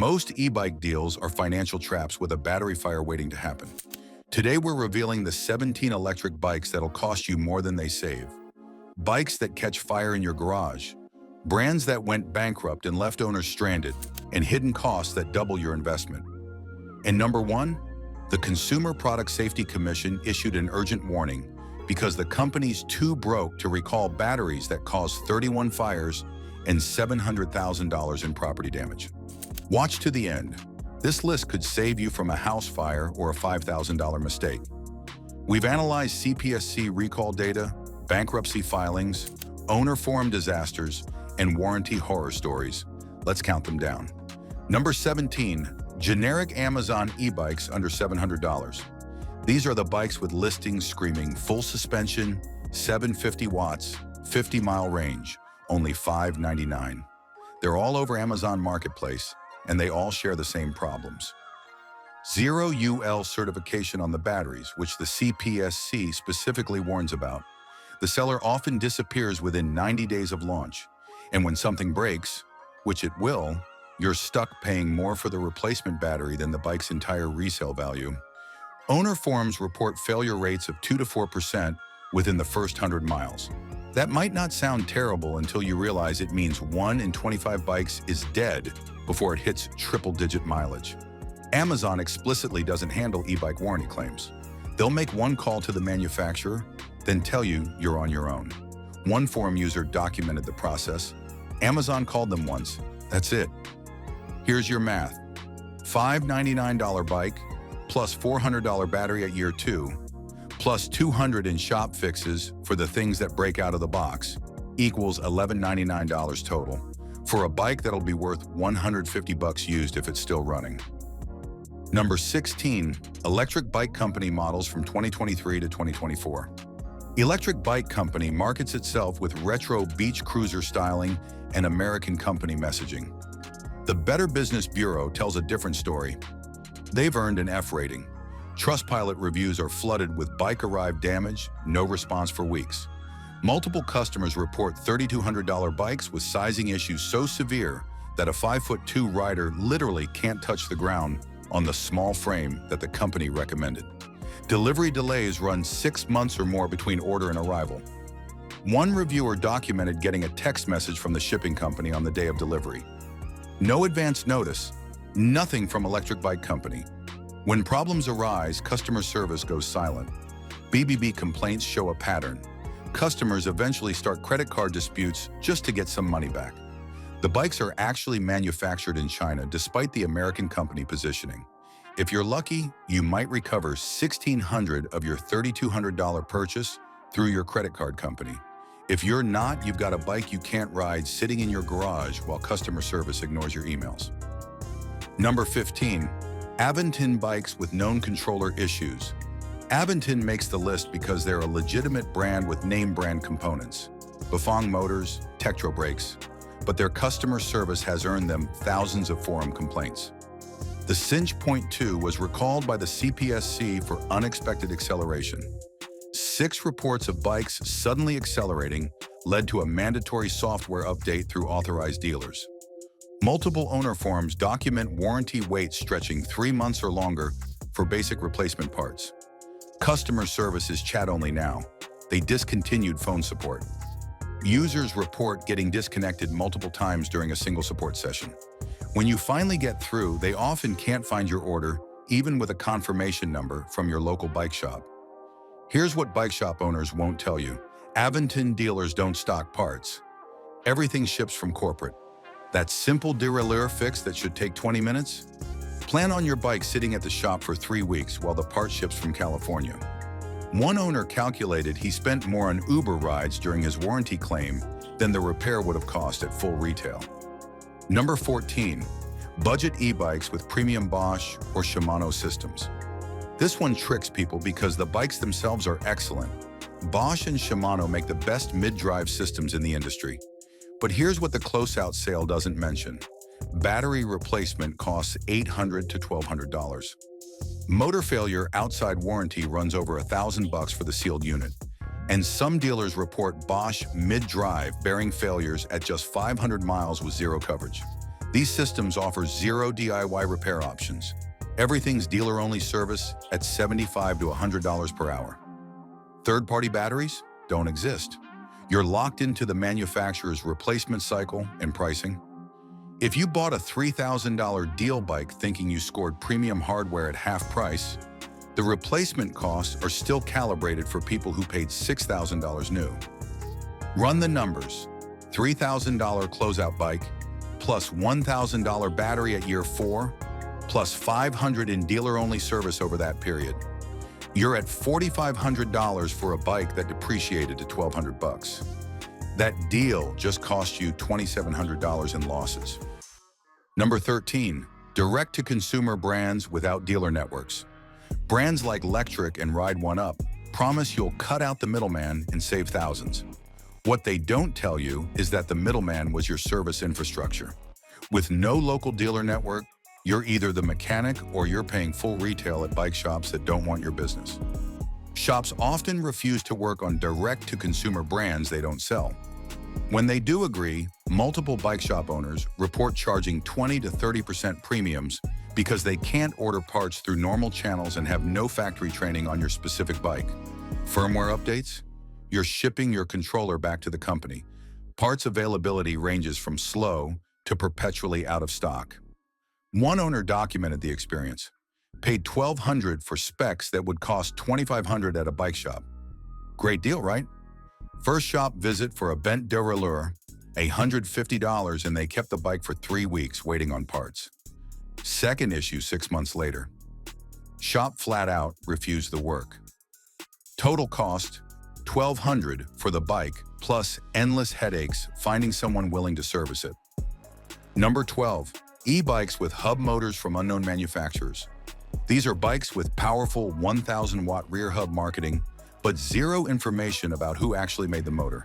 Most e-bike deals are financial traps with a battery fire waiting to happen. Today we're revealing the 17 electric bikes that'll cost you more than they save. Bikes that catch fire in your garage. Brands that went bankrupt and left owners stranded, and hidden costs that double your investment. And number one, the Consumer Product Safety Commission issued an urgent warning because the company's too broke to recall batteries that caused 31 fires and $700,000 in property damage. Watch to the end. This list could save you from a house fire or a $5,000 mistake. We've analyzed CPSC recall data, bankruptcy filings, owner forum disasters, and warranty horror stories. Let's count them down. Number 17, generic Amazon e-bikes under $700. These are the bikes with listings screaming full suspension, 750 watts, 50-mile range, only $599. They're all over Amazon Marketplace, and they all share the same problems. Zero UL certification on the batteries, which the CPSC specifically warns about. The seller often disappears within 90 days of launch, and when something breaks, which it will, you're stuck paying more for the replacement battery than the bike's entire resale value. Owner forums report failure rates of 2 to 4% within the first 100 miles. That might not sound terrible until you realize it means 1 in 25 bikes is dead before it hits triple-digit mileage. Amazon explicitly doesn't handle e-bike warranty claims. They'll make one call to the manufacturer, then tell you you're on your own. One forum user documented the process. Amazon called them once. That's it. Here's your math. $599 bike, plus $400 battery at year 2, plus $200 in shop fixes for the things that break out of the box, equals $1,199 total, for a bike that'll be worth $150 used if it's still running. Number 16, electric bike company models from 2023 to 2024. Electric Bike Company markets itself with retro beach cruiser styling and American company messaging. The Better Business Bureau tells a different story. They've earned an F rating. Trustpilot reviews are flooded with bike arrived damage, no response for weeks. Multiple customers report $3,200 bikes with sizing issues so severe that a 5'2" rider literally can't touch the ground on the small frame that the company recommended. Delivery delays run 6 months or more between order and arrival. One reviewer documented getting a text message from the shipping company on the day of delivery. No advance notice, nothing from Electric Bike Company. When problems arise, customer service goes silent. BBB complaints show a pattern. Customers eventually start credit card disputes just to get some money back. The bikes are actually manufactured in China despite the American company positioning. If you're lucky, you might recover $1,600 of your $3,200 purchase through your credit card company. If you're not, you've got a bike you can't ride sitting in your garage while customer service ignores your emails. Number 15, Aventon bikes with known controller issues. Aventon makes the list because they're a legitimate brand with name brand components. Bafang Motors, Tektro Brakes, but their customer service has earned them thousands of forum complaints. The Cinch Point 2 was recalled by the CPSC for unexpected acceleration. 6 reports of bikes suddenly accelerating led to a mandatory software update through authorized dealers. Multiple owner forums document warranty waits stretching 3 months or longer for basic replacement parts. Customer service is chat only now. They discontinued phone support. Users report getting disconnected multiple times during a single support session. When you finally get through, they often can't find your order, even with a confirmation number from your local bike shop. Here's what bike shop owners won't tell you. Aventon dealers don't stock parts. Everything ships from corporate. That simple derailleur fix that should take 20 minutes? Plan on your bike sitting at the shop for 3 weeks while the part ships from California. One owner calculated he spent more on Uber rides during his warranty claim than the repair would have cost at full retail. Number 14, budget e-bikes with premium Bosch or Shimano systems. This one tricks people because the bikes themselves are excellent. Bosch and Shimano make the best mid-drive systems in the industry. But here's what the close-out sale doesn't mention. Battery replacement costs $800 to $1,200. Motor failure outside warranty runs over $1,000 for the sealed unit. And some dealers report Bosch mid-drive bearing failures at just 500 miles with zero coverage. These systems offer zero DIY repair options. Everything's dealer-only service at $75 to $100 per hour. Third-party batteries don't exist. You're locked into the manufacturer's replacement cycle and pricing. If you bought a $3,000 deal bike thinking you scored premium hardware at half price, the replacement costs are still calibrated for people who paid $6,000 new. Run the numbers. $3,000 closeout bike, plus $1,000 battery at year 4, plus $500 in dealer-only service over that period. You're at $4,500 for a bike that depreciated to $1,200. That deal just cost you $2,700 in losses. Number 13, direct-to-consumer brands without dealer networks. Brands like Lectric and Ride One Up promise you'll cut out the middleman and save thousands. What they don't tell you is that the middleman was your service infrastructure. With no local dealer network, you're either the mechanic or you're paying full retail at bike shops that don't want your business. Shops often refuse to work on direct-to-consumer brands they don't sell. When they do agree, multiple bike shop owners report charging 20 to 30% premiums because they can't order parts through normal channels and have no factory training on your specific bike. Firmware updates? You're shipping your controller back to the company. Parts availability ranges from slow to perpetually out of stock. One owner documented the experience. Paid $1,200 for specs that would cost $2,500 at a bike shop. Great deal, right? First shop visit for a bent derailleur, $150, and they kept the bike for 3 weeks waiting on parts. Second issue 6 months later. Shop flat out refused the work. Total cost, $1,200 for the bike, plus endless headaches finding someone willing to service it. Number 12, e-bikes with hub motors from unknown manufacturers. These are bikes with powerful 1,000-watt rear hub marketing, but zero information about who actually made the motor.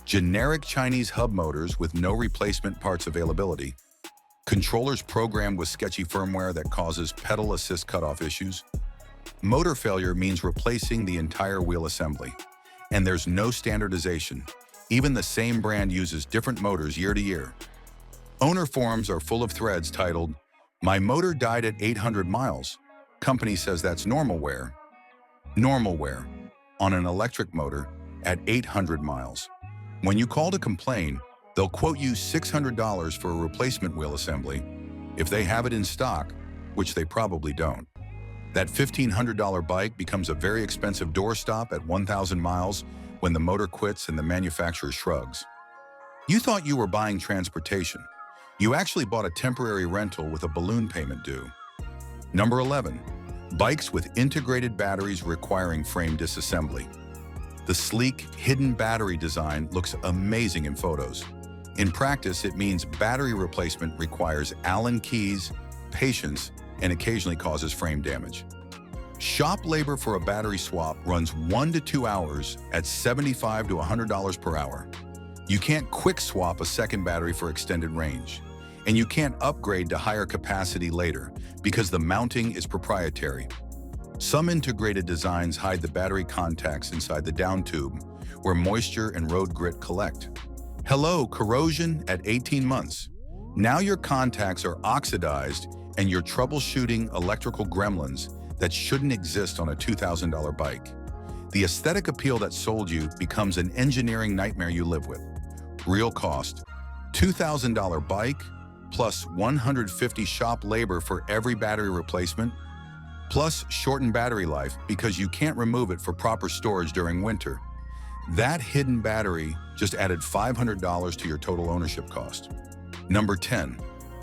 Generic Chinese hub motors with no replacement parts availability. Controllers programmed with sketchy firmware that causes pedal assist cutoff issues. Motor failure means replacing the entire wheel assembly. And there's no standardization. Even the same brand uses different motors year to year. Owner forums are full of threads titled, "My motor died at 800 miles. Company says that's normal wear." Normal wear on an electric motor at 800 miles. When you call to complain, they'll quote you $600 for a replacement wheel assembly if they have it in stock, which they probably don't. That $1,500 bike becomes a very expensive doorstop at 1,000 miles when the motor quits and the manufacturer shrugs. You thought you were buying transportation. You actually bought a temporary rental with a balloon payment due. Number 11, bikes with integrated batteries requiring frame disassembly. The sleek, hidden battery design looks amazing in photos. In practice, it means battery replacement requires Allen keys, patience, and occasionally causes frame damage. Shop labor for a battery swap runs 1 to 2 hours at $75 to $100 per hour. You can't quick swap a second battery for extended range. And you can't upgrade to higher capacity later because the mounting is proprietary. Some integrated designs hide the battery contacts inside the down tube where moisture and road grit collect. Hello, corrosion at 18 months. Now your contacts are oxidized and you're troubleshooting electrical gremlins that shouldn't exist on a $2,000 bike. The aesthetic appeal that sold you becomes an engineering nightmare you live with. Real cost, $2,000 bike, plus 150 shop labor for every battery replacement, plus shortened battery life because you can't remove it for proper storage during winter. That hidden battery just added $500 to your total ownership cost. Number 10,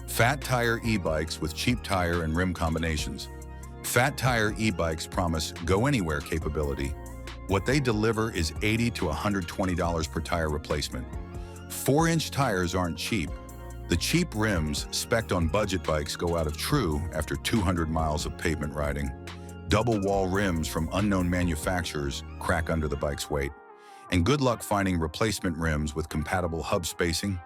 fat tire e-bikes with cheap tire and rim combinations. Fat tire e-bikes promise go-anywhere capability. What they deliver is $80 to $120 per tire replacement. 4-inch tires aren't cheap. The cheap rims spec'd on budget bikes go out of true after 200 miles of pavement riding. Double-wall rims from unknown manufacturers crack under the bike's weight. And good luck finding replacement rims with compatible hub spacing.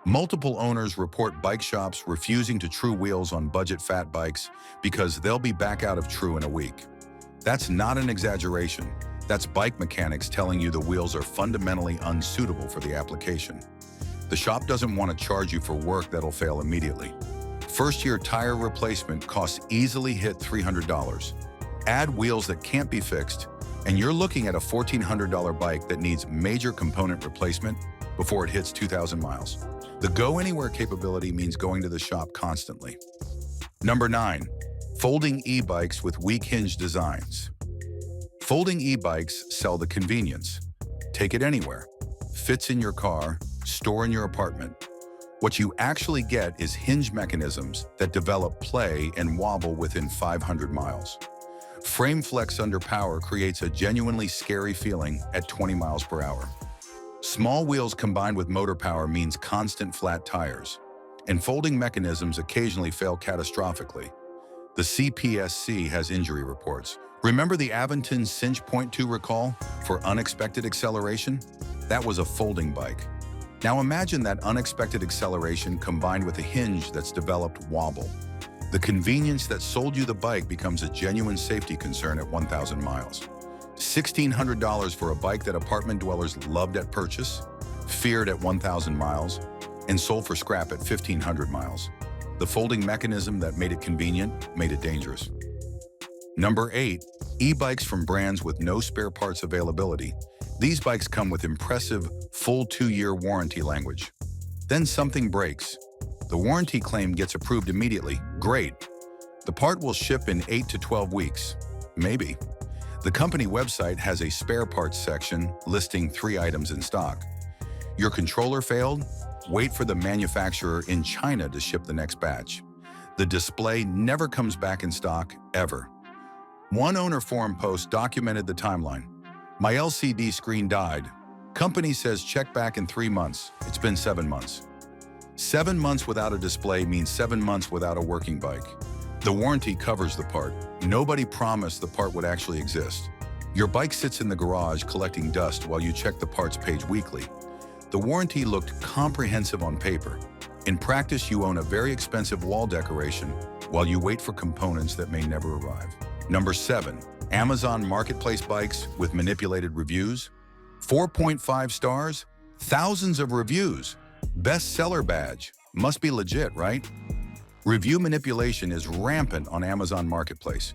Multiple owners report bike shops refusing to true wheels on budget fat bikes because they'll be back out of true in a week. That's not an exaggeration. That's bike mechanics telling you the wheels are fundamentally unsuitable for the application. The shop doesn't want to charge you for work that'll fail immediately. First-year tire replacement costs easily hit $300. Add wheels that can't be fixed, and you're looking at a $1,400 bike that needs major component replacement before it hits 2,000 miles. The go-anywhere capability means going to the shop constantly. Number 9. Folding e-bikes with weak hinge designs. Folding e-bikes sell the convenience. Take it anywhere. Fits in your car, store in your apartment. What you actually get is hinge mechanisms that develop play and wobble within 500 miles. Frame flex under power creates a genuinely scary feeling at 20 miles per hour. Small wheels combined with motor power means constant flat tires, and folding mechanisms occasionally fail catastrophically. The CPSC has injury reports. Remember the Aventon Cinch .2 recall for unexpected acceleration? That was a folding bike. Now imagine that unexpected acceleration combined with a hinge that's developed wobble. The convenience that sold you the bike becomes a genuine safety concern at 1,000 miles. $1,600 for a bike that apartment dwellers loved at purchase, feared at 1,000 miles, and sold for scrap at 1,500 miles. The folding mechanism that made it convenient made it dangerous. Number 8. E-bikes from brands with no spare parts availability. These bikes come with impressive, full 2-year warranty language. Then something breaks. The warranty claim gets approved immediately. Great. The part will ship in 8 to 12 weeks. Maybe. The company website has a spare parts section listing 3 items in stock. Your controller failed? Wait for the manufacturer in China to ship the next batch. The display never comes back in stock, ever. One owner forum post documented the timeline. My LCD screen died. Company says check back in 3 months. It's been 7 months. 7 months without a display means 7 months without a working bike. The warranty covers the part. Nobody promised the part would actually exist. Your bike sits in the garage collecting dust while you check the parts page weekly. The warranty looked comprehensive on paper. In practice, you own a very expensive wall decoration while you wait for components that may never arrive. Number 7. Amazon Marketplace bikes with manipulated reviews. 4.5 stars, thousands of reviews. Bestseller badge. Must be legit, right? Review manipulation is rampant on Amazon Marketplace.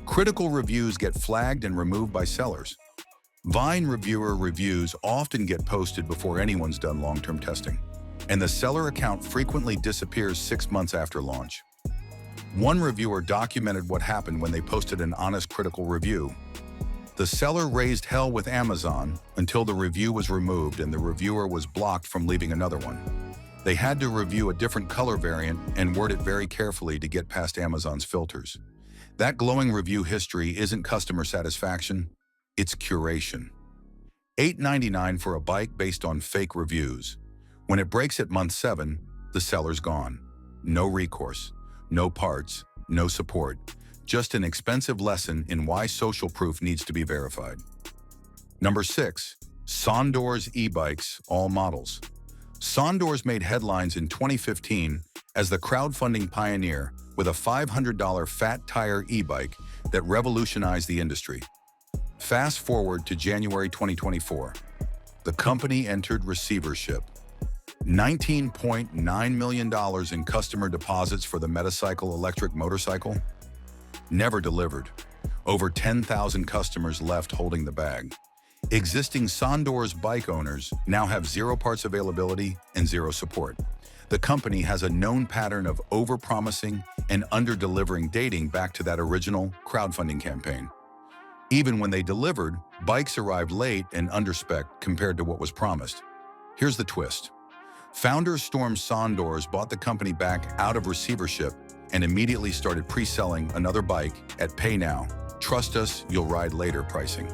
Critical reviews get flagged and removed by sellers. Vine reviewer reviews often get posted before anyone's done long-term testing, and the seller account frequently disappears 6 months after launch. One reviewer documented what happened when they posted an honest critical review. The seller raised hell with Amazon until the review was removed and the reviewer was blocked from leaving another one. They had to review a different color variant and word it very carefully to get past Amazon's filters. That glowing review history isn't customer satisfaction, it's curation. $8.99 for a bike based on fake reviews. When it breaks at month 7, the seller's gone. No recourse, no parts, no support. Just an expensive lesson in why social proof needs to be verified. Number 6. Sondor's e-bikes, all models. Sondor's made headlines in 2015 as the crowdfunding pioneer with a $500 fat tire e-bike that revolutionized the industry. Fast forward to January 2024. The company entered receivership. $19.9 million in customer deposits for the Metacycle electric motorcycle. Never delivered. Over 10,000 customers left holding the bag. Existing Sondor's bike owners now have 0 parts availability and 0 support. The company has a known pattern of over-promising and under-delivering dating back to that original crowdfunding campaign. Even when they delivered, bikes arrived late and under-spec compared to what was promised. Here's the twist. Founder Storm Sondors bought the company back out of receivership and immediately started pre-selling another bike at pay now, trust us, you'll ride later pricing.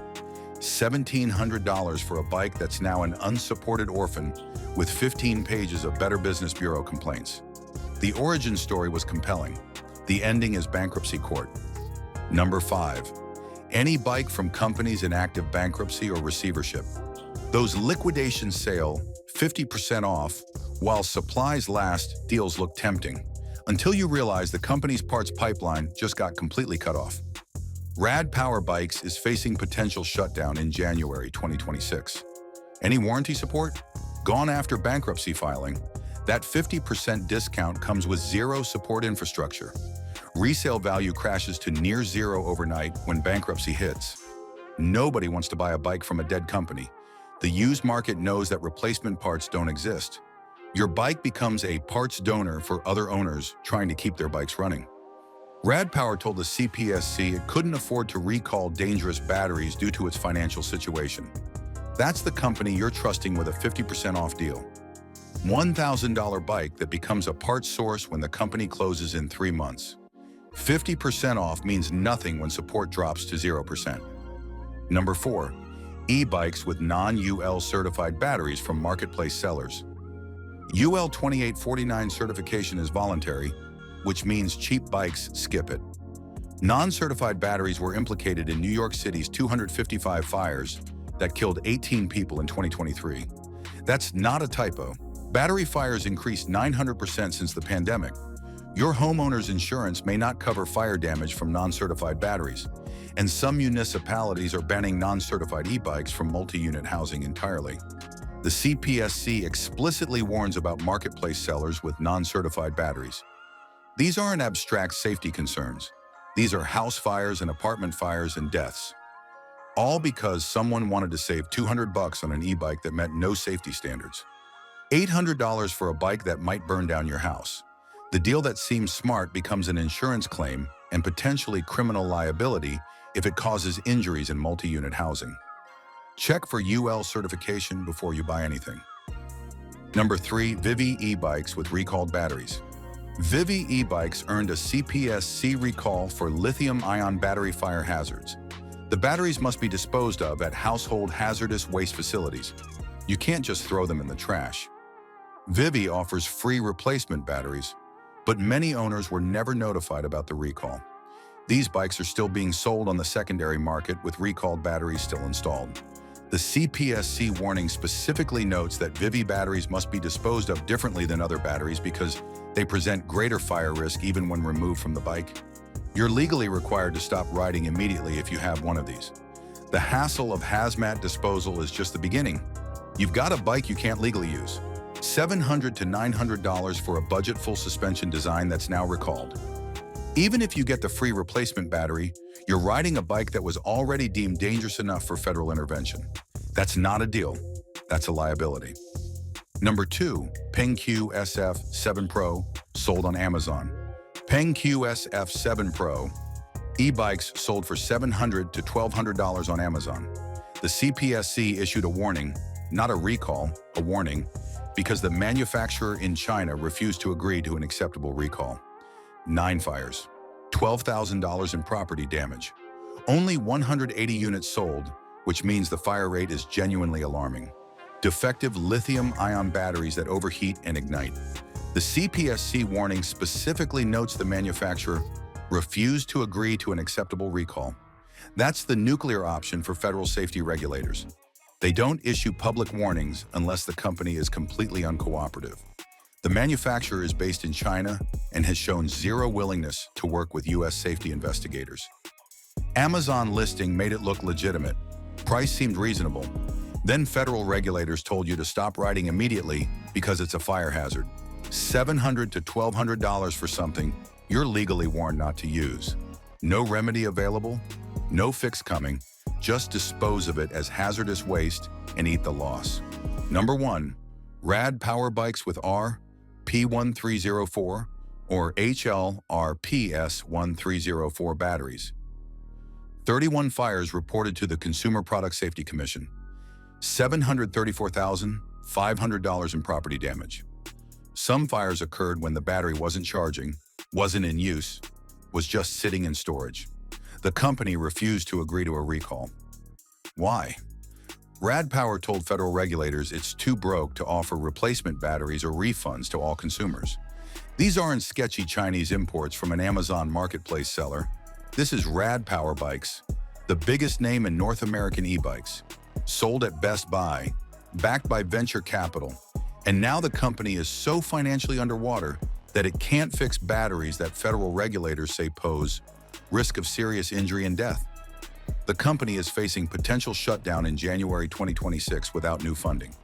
$1,700 for a bike that's now an unsupported orphan with 15 pages of Better Business Bureau complaints. The origin story was compelling. The ending is bankruptcy court. Number 5. Any bike from companies in active bankruptcy or receivership. Those liquidation sale, 50% off, while supplies last, deals look tempting, until you realize the company's parts pipeline just got completely cut off. Rad Power Bikes is facing potential shutdown in January 2026. Any warranty support? Gone after bankruptcy filing, that 50% discount comes with zero support infrastructure. Resale value crashes to near zero overnight when bankruptcy hits. Nobody wants to buy a bike from a dead company. The used market knows that replacement parts don't exist. Your bike becomes a parts donor for other owners trying to keep their bikes running. Rad Power told the CPSC it couldn't afford to recall dangerous batteries due to its financial situation. That's the company you're trusting with a 50% off deal. $1,000 bike that becomes a parts source when the company closes in 3 months. 50% off means nothing when support drops to 0%. Number 4. E-bikes with non-UL certified batteries from marketplace sellers. UL 2849 certification is voluntary, which means cheap bikes skip it. Non-certified batteries were implicated in New York City's 255 fires that killed 18 people in 2023. That's not a typo. Battery fires increased 900% since the pandemic. Your homeowner's insurance may not cover fire damage from non-certified batteries, and some municipalities are banning non-certified e-bikes from multi-unit housing entirely. The CPSC explicitly warns about marketplace sellers with non-certified batteries. These aren't abstract safety concerns. These are house fires and apartment fires and deaths. All because someone wanted to save $200 on an e-bike that met no safety standards. $800 for a bike that might burn down your house. The deal that seems smart becomes an insurance claim and potentially criminal liability if it causes injuries in multi-unit housing. Check for UL certification before you buy anything. Number 3. Vivi e-bikes with recalled batteries. Vivi e-bikes earned a CPSC recall for lithium-ion battery fire hazards. The batteries must be disposed of at household hazardous waste facilities. You can't just throw them in the trash. Vivi offers free replacement batteries, but many owners were never notified about the recall. These bikes are still being sold on the secondary market with recalled batteries still installed. The CPSC warning specifically notes that Vivi batteries must be disposed of differently than other batteries because they present greater fire risk even when removed from the bike. You're legally required to stop riding immediately if you have one of these. The hassle of hazmat disposal is just the beginning. You've got a bike you can't legally use. $700 to $900 for a budget full suspension design that's now recalled. Even if you get the free replacement battery, you're riding a bike that was already deemed dangerous enough for federal intervention. That's not a deal. That's a liability. Number 2. PengQ SF7 Pro, sold on Amazon. PengQ SF7 Pro e-bikes sold for $700 to $1,200 on Amazon. The CPSC issued a warning, not a recall, a warning, because the manufacturer in China refused to agree to an acceptable recall. 9 fires, $12,000 in property damage. Only 180 units sold, which means the fire rate is genuinely alarming. Defective lithium-ion batteries that overheat and ignite. The CPSC warning specifically notes the manufacturer refused to agree to an acceptable recall. That's the nuclear option for federal safety regulators. They don't issue public warnings unless the company is completely uncooperative. The manufacturer is based in China and has shown zero willingness to work with U.S. safety investigators. Amazon listing made it look legitimate. Price seemed reasonable. Then federal regulators told you to stop riding immediately because it's a fire hazard. $700 to $1,200 for something you're legally warned not to use. No remedy available, no fix coming. Just dispose of it as hazardous waste and eat the loss. Number 1. Rad Power bikes with RP1304 or HLRPS1304 batteries. 31 fires reported to the Consumer Product Safety Commission. $734,500 in property damage. Some fires occurred when the battery wasn't charging, wasn't in use, was just sitting in storage. The company refused to agree to a recall. Why? Rad Power told federal regulators it's too broke to offer replacement batteries or refunds to all consumers. These aren't sketchy Chinese imports from an Amazon marketplace seller. This is Rad Power bikes, the biggest name in North American e-bikes, sold at Best Buy, backed by venture capital, and now the company is so financially underwater that it can't fix batteries that federal regulators say pose risk of serious injury and death. The company is facing potential shutdown in January 2026 without new funding.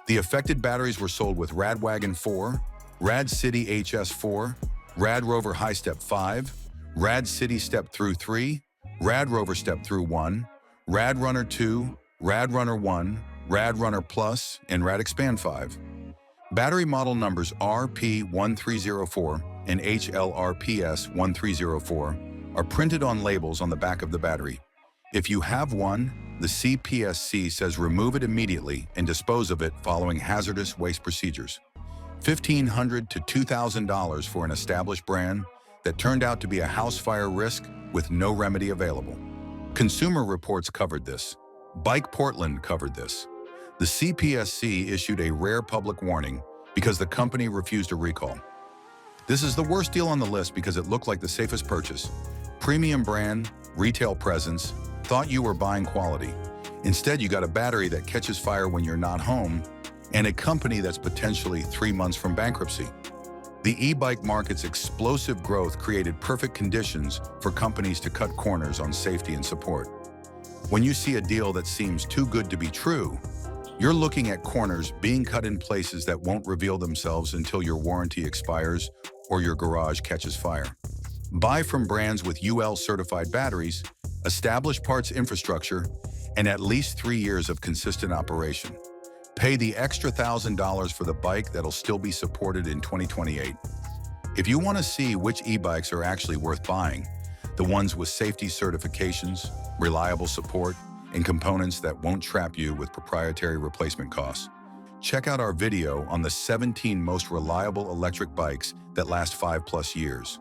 The affected batteries were sold with Radwagon 4, Rad City HS4, Rad Rover High Step 5, Rad City Step Through 3, Rad Rover Step Through 1, Rad Runner 2, Rad Runner 1, Rad Runner Plus, and Rad Expand 5. Battery model numbers RP1304 and HLRPS1304 are printed on labels on the back of the battery. If you have one, the CPSC says remove it immediately and dispose of it following hazardous waste procedures. $1,500 to $2,000 for an established brand that turned out to be a house fire risk with no remedy available. Consumer Reports covered this. Bike Portland covered this. The CPSC issued a rare public warning because the company refused a recall. This is the worst deal on the list because it looked like the safest purchase. Premium brand, retail presence, thought you were buying quality. Instead, you got a battery that catches fire when you're not home and a company that's potentially 3 months from bankruptcy. The e-bike market's explosive growth created perfect conditions for companies to cut corners on safety and support. When you see a deal that seems too good to be true, you're looking at corners being cut in places that won't reveal themselves until your warranty expires or your garage catches fire. Buy from brands with UL-certified batteries, established parts infrastructure, and at least 3 years of consistent operation. Pay the extra $1,000 for the bike that'll still be supported in 2028. If you want to see which e-bikes are actually worth buying, the ones with safety certifications, reliable support, and components that won't trap you with proprietary replacement costs, check out our video on the 17 most reliable electric bikes that last 5+ years.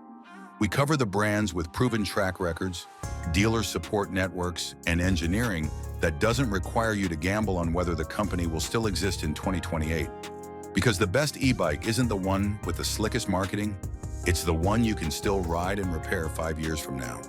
We cover the brands with proven track records, dealer support networks, and engineering that doesn't require you to gamble on whether the company will still exist in 2028. Because the best e-bike isn't the one with the slickest marketing, it's the one you can still ride and repair 5 years from now.